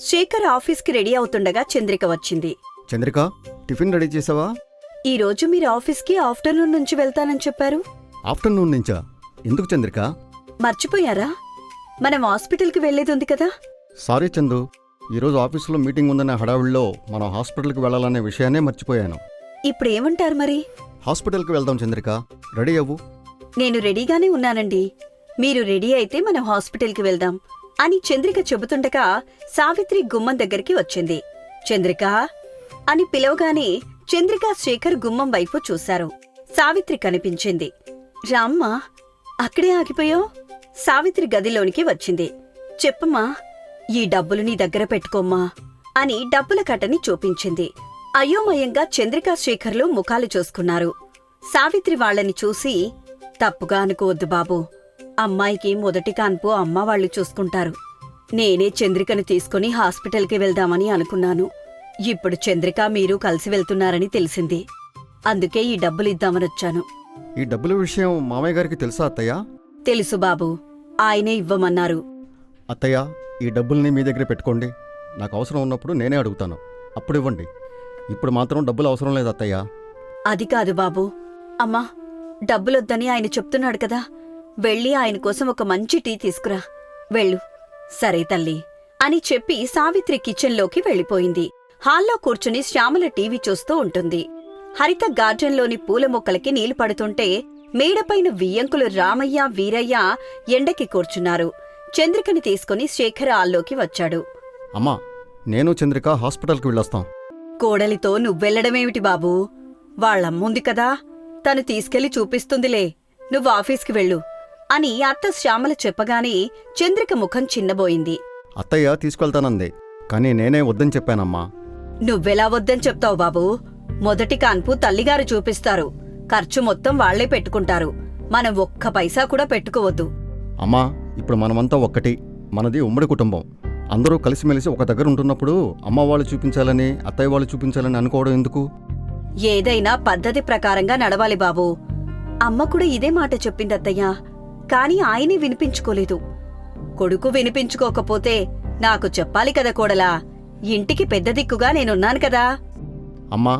శేఖర్ ఆఫీస్కి రెడీ అవుతుండగా చంద్రిక వచ్చింది. చంద్రిక, టిఫిన్ రెడీ చేసావా? ఈరోజు మీరు ఆఫీస్కి ఆఫ్టర్నూన్ నుంచి వెళ్తానని చెప్పారు. ఆఫ్టర్నూన్ నుంచా? ఎందుకు చంద్రిక? మర్చిపోయారా? మనం హాస్పిటల్కి వెళ్లేదుంది కదా. సారీ చందు, ఈరోజు ఆఫీసులో మీటింగ్ ఉందనే హడావిడిలో మనం హాస్పిటల్కి వెళ్ళాలనే విషయాన్నే మర్చిపోయాను. ఇప్పుడేమంటారు మరి? హాస్పిటల్కి వెళ్దాం చంద్రిక, రెడీ అవ్వు. నేను రెడీగానే ఉన్నానండి. మీరు రెడీ అయితే మనం హాస్పిటల్కి వెళ్దాం అని చంద్రిక చెబుతుండగా సావిత్రి గుమ్మం దగ్గరికి వచ్చింది. చంద్రిక అని పిలవగానే చంద్రిక శేఖర్ గుమ్మం వైపు చూశారు. సావిత్రి కనిపించింది. రామ్మా, అక్కడే ఆగిపోయావు. సావిత్రి గదిలోనికి వచ్చింది. చెప్పమ్మా, ఈ డబ్బులు నీ దగ్గర పెట్టుకోమ్మా అని డబ్బుల కట్టని చూపించింది. అయోమయంగా చంద్రికా శేఖర్లు ముఖాలు చూసుకున్నారు. సావిత్రి వాళ్లని చూసి, తప్పుగా అనుకోవద్దు బాబూ, అమ్మాయికి మొదటి కాన్పు అమ్మ వాళ్ళు చూసుకుంటారు. నేనే చంద్రికను తీసుకుని హాస్పిటల్కి వెళ్దామని అనుకున్నాను. ఇప్పుడు చంద్రిక మీరు కలిసి వెళ్తున్నారని తెలిసింది. అందుకే ఈ డబ్బులిద్దామనొచ్చాను. ఈ డబ్బుల విషయం మామయ్య గారికి తెలుసా అత్తయ్య? తెలుసు బాబూ, ఆయనే ఇవ్వమన్నారు. అత్తయ్య, ఈ డబ్బుల్ని మీ దగ్గరే పెట్టుకోండి. నాకు అవసరం ఉన్నప్పుడు నేనే అడుగుతాను, అప్పుడు ఇవ్వండి. ఇప్పుడు మాత్రం డబ్బులు అవసరం లేదు అత్తయ్య. అది కాదు బాబూ. అమ్మా, డబ్బులొద్దని ఆయన చెప్తున్నాడు కదా, వెళ్ళి ఆయన కోసం ఒక మంచి టీ తీసుకురా, వెళ్ళు. సరే తల్లి అని చెప్పి సావిత్రి కిచెన్లోకి వెళ్ళిపోయింది. హాల్లో కూర్చుని శ్యామల టీవీ చూస్తూ ఉంటుంది. హరిత గార్డెన్లోని పూల మొక్కలకి నీళ్లు పడుతుంటే మేడపైన వియ్యంకులు రామయ్య, వీరయ్య ఎండకి కూర్చున్నారు. చంద్రికని తీసుకుని శేఖర్ హాల్లోకి వచ్చాడు. అమ్మా, నేను చంద్రిక హాస్పిటల్కి వెళ్ళొస్తాం. కోడలితో నువ్వెళ్లడమేమిటి బాబూ? వాళ్ళమ్ముంది కదా, తను తీసుకెళ్లి చూపిస్తుందిలే. నువ్వు ఆఫీస్కి వెళ్ళు అని అత్త శ్యామల చెప్పగానే చంద్రిక ముఖం చిన్నబోయింది. అత్తయ్య తీసుకెళ్తానంది, కానీ నేనే వద్దని చెప్పానమ్మా. నువ్వెలా వద్దని చెప్తావు బాబూ? మొదటి కాన్పు తల్లిగారు చూపిస్తారు. ఖర్చు మొత్తం వాళ్లే పెట్టుకుంటారు. మనం ఒక్క పైసా కూడా పెట్టుకోవద్దు. అమ్మా, ఇప్పుడు మనమంతా ఒక్కటి. మనది ఉమ్మడి కుటుంబం. అందరూ కలిసిమెలిసి ఒక దగ్గర ఉంటున్నప్పుడు అమ్మ వాళ్ళు చూపించాలని, అత్తయ్య వాళ్ళు చూపించాలని అనుకోవడం ఎందుకు? ఏదైనా పద్ధతి ప్రకారంగా నడవాలి బాబూ. అమ్మ కూడా ఇదే మాట చెప్పిందత్తయ్యా, కాని ఆయనే వినిపించుకోలేదు. కొడుకు వినిపించుకోకపోతే నాకు చెప్పాలి కదా కోడలా, ఇంటికి పెద్ద దిక్కుగా నేనున్నాను కదా. అమ్మా,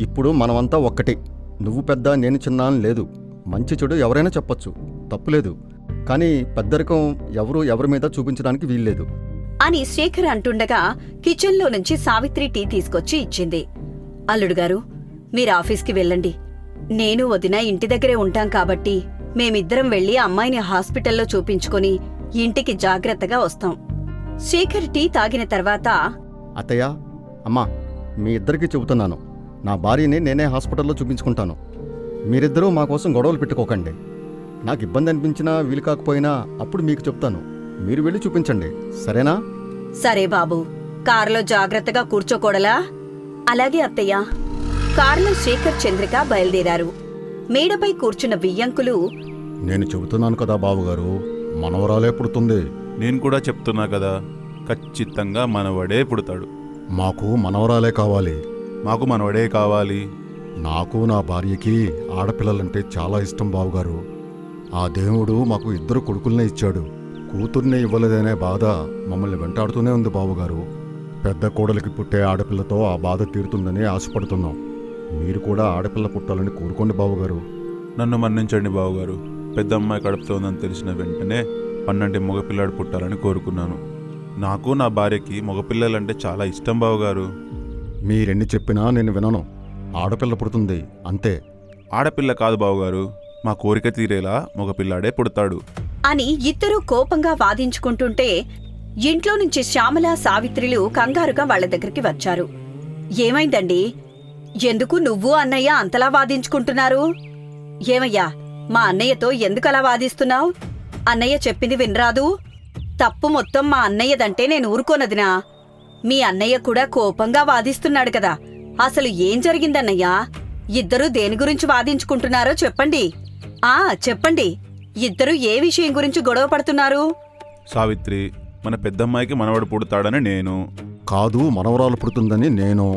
ఇప్పుడు మనమంతా ఒక్కటి. నువ్వు పెద్ద, నేను చిన్న అని లేదు. మంచి చెడు ఎవరైనా చెప్పొచ్చు, తప్పులేదు. కానీ పెద్దరికం ఎవరి మీద చూపించడానికి వీల్లేదు అని శేఖర్ అంటుండగా కిచెన్లో నుంచి సావిత్రి టీ తీసుకొచ్చి ఇచ్చింది. అల్లుడుగారు, మీరాఫీస్కి వెళ్ళండి. నేను వదిన ఇంటి దగ్గరే ఉంటాం కాబట్టి మేమిద్దరం వెళ్లి అమ్మాయిని హాస్పిటల్లో చూపించుకుని ఇంటికి జాగ్రత్తగా వస్తాం. శేఖర్ టీ తాగిన తర్వాత, అత్తయ్య, అమ్మా, మీ ఇద్దరికీ చెబుతున్నాను, నా భార్యని నేనే హాస్పిటల్లో చూపించుకుంటాను. మీరిద్దరూ మా కోసం గొడవలు పెట్టుకోకండి. నాకు ఇబ్బంది అనిపించినా వీలు కాకపోయినా అప్పుడు మీకు చెప్తాను. మీరు వెళ్ళి చూపించండి, సరేనా? సరే బాబూ, కారులో జాగ్రత్తగా కూర్చోకూడలా? అలాగే అత్తయ్య. కారులో శేఖర్, చంద్రిక బయలుదేరారు. మేడపై కూర్చున్న వియ్యంకులు, నేను చెబుతున్నాను కదా బావుగారు, మనవరాలే పుడుతుంది. నేను కూడా చెప్తున్నా కదా, ఖచ్చితంగా మనవడే పుడతాడు. మాకు మనవరాలే కావాలి. మాకు మనవడే కావాలి. నాకు నా భార్యకి ఆడపిల్లలంటే చాలా ఇష్టం బావుగారు. ఆ దేవుడు మాకు 2 కొడుకుల్నే ఇచ్చాడు. కూతుర్ని ఇవ్వలేదనే బాధ మమ్మల్ని వెంటాడుతూనే ఉంది బావుగారు. పెద్ద కోడలికి పుట్టే ఆడపిల్లతో ఆ బాధ తీరుతుందని ఆశపడుతున్నాం. మీరు కూడా ఆడపిల్ల పుట్టాలని కోరుకోండి బావుగారు. నన్ను మన్నించండి బావుగారు. పెద్దమ్మాయి కడుపుతోందని తెలిసిన వెంటనే పన్నంటి మగపిల్లాడు పుట్టాలని కోరుకున్నాను. నాకు నా భార్యకి మగపిల్లలంటే చాలా ఇష్టం బావుగారు. మీరెన్ని చెప్పినా నేను వినను. ఆడపిల్ల పుడుతుంది అంతే. ఆడపిల్ల కాదు బావుగారు, మా కోరిక తీరేలా మగపిల్లాడే పుడతాడు అని ఇద్దరూ కోపంగా వాదించుకుంటుంటే ఇంట్లో నుంచి శ్యామల, సావిత్రిలు కంగారుగా వాళ్ల దగ్గరికి వచ్చారు. ఏమైందండి? ఎందుకు నువ్వు అన్నయ్య అంతలా వాదించుకుంటున్నారు? ఏమయ్యా, మా అన్నయ్యతో ఎందుకలా వాదిస్తున్నావు? అన్నయ్య చెప్పింది వినరాదు? తప్పు మొత్తం మా అన్నయ్యదంటే నేను ఊరుకోనదినా? మీ అన్నయ్య కూడా కోపంగా వాదిస్తున్నాడు కదా. అసలు ఏం జరిగిందన్నయ్యా? ఇద్దరూ దేని గురించి వాదించుకుంటున్నారో చెప్పండి. చెప్పండి. ఇద్దరూ ఏ విషయం గురించి గొడవ పడుతున్నారు? సావిత్రి, మన పెద్దమ్మాయికి మనవడు పుడతాడని నేను. కాదు, మనవరాలు పుడుతుందని నేను.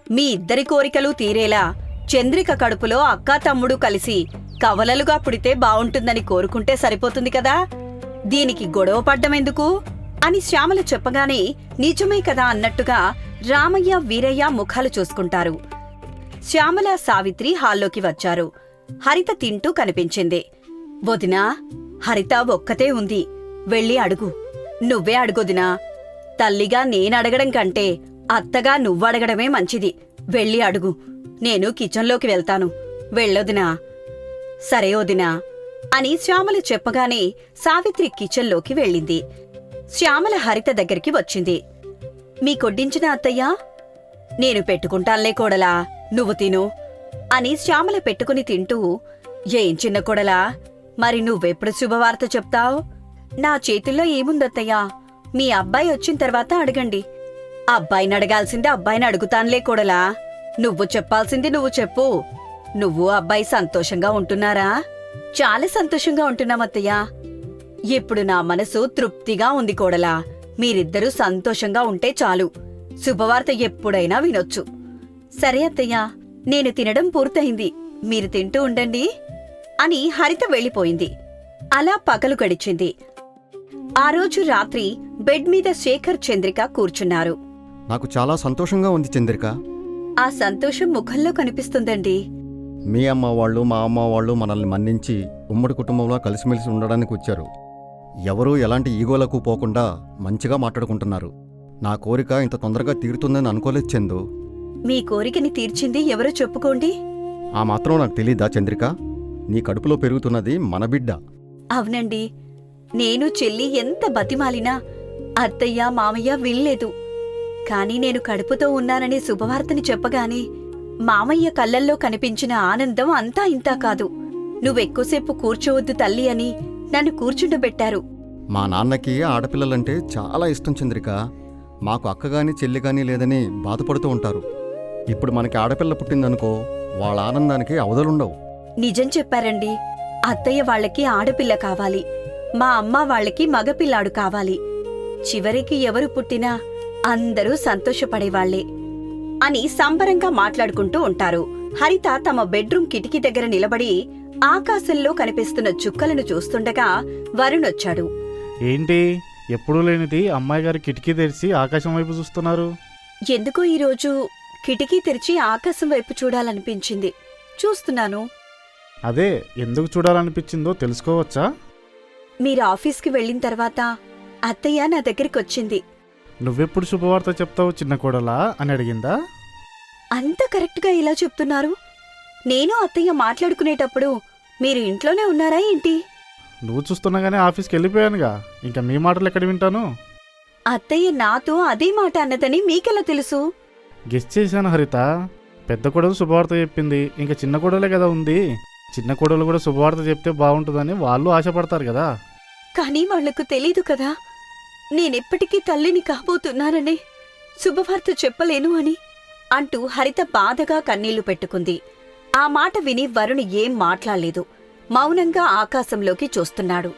మీ ఇద్దరి కోరికలు తీరేలా చంద్రిక కడుపులో అక్కా తమ్ముడు కలిసి కవలలుగా పుడితే బావుంటుందని కోరుకుంటే సరిపోతుంది కదా. దీనికి గొడవ పడ్డమెందుకు అని శ్యామల చెప్పగానే నిజమే కదా అన్నట్టుగా రామయ్య వీరయ్య ముఖాలు చూసుకుంటారు. శ్యామల సావిత్రి హాల్లోకి వచ్చారు. హరిత తింటూ కనిపించింది. వదినా, హరిత ఒక్కతే ఉంది, వెళ్ళి అడుగు. నువ్వే అడుగొదినా. తల్లిగా నేనడగడం కంటే అత్తగా నువ్వడగడమే మంచిది. వెళ్ళి అడుగు. నేను కిచెన్లోకి వెళ్తాను, వెళ్ళొదినా. సరే వదినా అని శ్యామల చెప్పగానే సావిత్రి కిచెన్లోకి వెళ్ళింది. శ్యామల హరిత దగ్గరికి వచ్చింది. మీకొడ్డించిన అత్తయ్యా? నేను పెట్టుకుంటాన్లే కోడలా, నువ్వు తిను అని శ్యామల పెట్టుకుని తింటూ, ఏం చిన్న కోడలా, మరి నువ్వెప్పుడు శుభవార్త చెప్తావ్? నా చేతుల్లో ఏముందత్తయ్యా, మీ అబ్బాయి వచ్చిన తర్వాత అడగండి. అబ్బాయిని అడగాల్సింది అబ్బాయిని అడుగుతాన్లే కోడలా, నువ్వు చెప్పాల్సింది నువ్వు చెప్పు. నువ్వు అబ్బాయి సంతోషంగా ఉంటున్నారా? చాలా సంతోషంగా ఉంటున్నామత్తయ్యా. ఇప్పుడు నా మనసు తృప్తిగా ఉంది కోడలా. మీరిద్దరూ సంతోషంగా ఉంటే చాలు. శుభవార్త ఎప్పుడైనా వినొచ్చు. సరే అత్తయ్యా, నేను తినడం పూర్తయింది, మీరు తింటూ ఉండండి అని హరిత వెళ్ళిపోయింది. అలా పగలు గడిచింది. ఆ రోజు రాత్రి బెడ్ మీద శేఖర్, చంద్రిక కూర్చున్నారు. నాకు చాలా సంతోషంగా ఉంది చంద్రిక. ఆ సంతోషం ముఖంలో కనిపిస్తుందండి. మీ అమ్మ వాళ్ళు, మా అమ్మ వాళ్ళు మనల్ని మన్నించి ఉమ్మడి కుటుంబంలో కలిసిమెలిసి ఉండడానికి వచ్చారు. ఎవరూ ఎలాంటి ఈగోలకు పోకుండా మంచిగా మాట్లాడుకుంటున్నారు. నా కోరిక ఇంత తొందరగా తీరుతుందని అనుకోలేదు చందు. మీ కోరికని తీర్చింది ఎవరో చెప్పుకోండి. ఆ మాత్రం నాకు తెలీదా చంద్రిక? నీ కడుపులో పెరుగుతున్నది మన బిడ్డ. అవునండి, నేను చెల్లి ఎంత బతిమాలినా అత్తయ్య మామయ్య వినలేదు. కాని నేను కడుపుతో ఉన్నాననే శుభవార్తని చెప్పగానే మామయ్య కళ్ళల్లో కనిపించిన ఆనందం అంతా ఇంతా కాదు. నువ్వెక్కువసేపు కూర్చోవద్దు తల్లి అని నన్ను కూర్చుండబెట్టారు. మా నాన్నకి ఆడపిల్లలంటే చాలా ఇష్టం చంద్రిక. మాకు అక్కగాని చెల్లిగాని లేదని బాధపడుతూ ఉంటారు. ఇప్పుడు మనకి ఆడపిల్ల పుట్టిందనుకో, వాళ్ళ ఆనందానికి అవధలుండవు. నిజం చెప్పారండి. అత్తయ్య వాళ్ళకి ఆడపిల్ల కావాలి, మా అమ్మ వాళ్ళకి మగపిల్లాడు కావాలి. చివరికి ఎవరు పుట్టినా అందరూ సంతోషపడేవాళ్లే అని సంబరంగా మాట్లాడుకుంటూ ఉంటారు. హరిత తమ బెడ్రూమ్ కిటికీ దగ్గర నిలబడి ఆకాశంలో కనిపిస్తున్న చుక్కలను చూస్తుండగా వరుణొచ్చాడు. ఏంటి, ఎప్పుడూ లేనిది అమ్మాయి గారు కిటికీ తెరిచి ఆకాశం వైపు చూస్తున్నారు? ఎందుకో ఈరోజు కిటికీ తెరిచి ఆకాశం వైపు చూడాలనిపించింది, చూస్తున్నాను. అదే, ఎందుకు చూడాలనిపించిందో తెలుసుకోవచ్చా? మీరు ఆఫీస్కి వెళ్ళిన తర్వాత అత్తయ్య నా దగ్గరికొచ్చింది. నువ్వెప్పుడు శుభవార్త చెప్తావు చిన్న కోడలా అని అడిగిందా? అంత కరెక్ట్గా ఇలా చెప్తున్నారు. నేను అత్తయ్య మాట్లాడుకునేటప్పుడు మీరు ఇంట్లోనే ఉన్నారా ఏంటి? నువ్వు చూస్తున్నాగానే ఆఫీస్కి వెళ్ళిపోయానుగా, ఇంకా మీ మాటలు ఎక్కడ వింటాను? అత్తయ్య నాతో అదే మాట అన్నదని మీకెలా తెలుసు? గెస్ చేశాను హరిత. పెద్ద కోడలు శుభవార్త చెప్పింది, ఇంకా చిన్న కోడలే కదా ఉంది. చిన్న కోడలు కూడా శుభవార్త చెప్తే బాగుంటుందని వాళ్ళు ఆశపడతారు కదా. కానీ వాళ్లకు తెలీదు కదా, నేనెప్పటికీ తల్లిని కాబోతున్నానని, శుభవార్త చెప్పలేను అని అంటూ హరిత బాధగా కన్నీళ్లు పెట్టుకుంది. ఆ మాట విని వరుణ్ ఏం మాట్లాడలేదు, మౌనంగా ఆకాశంలోకి చూస్తున్నాడు.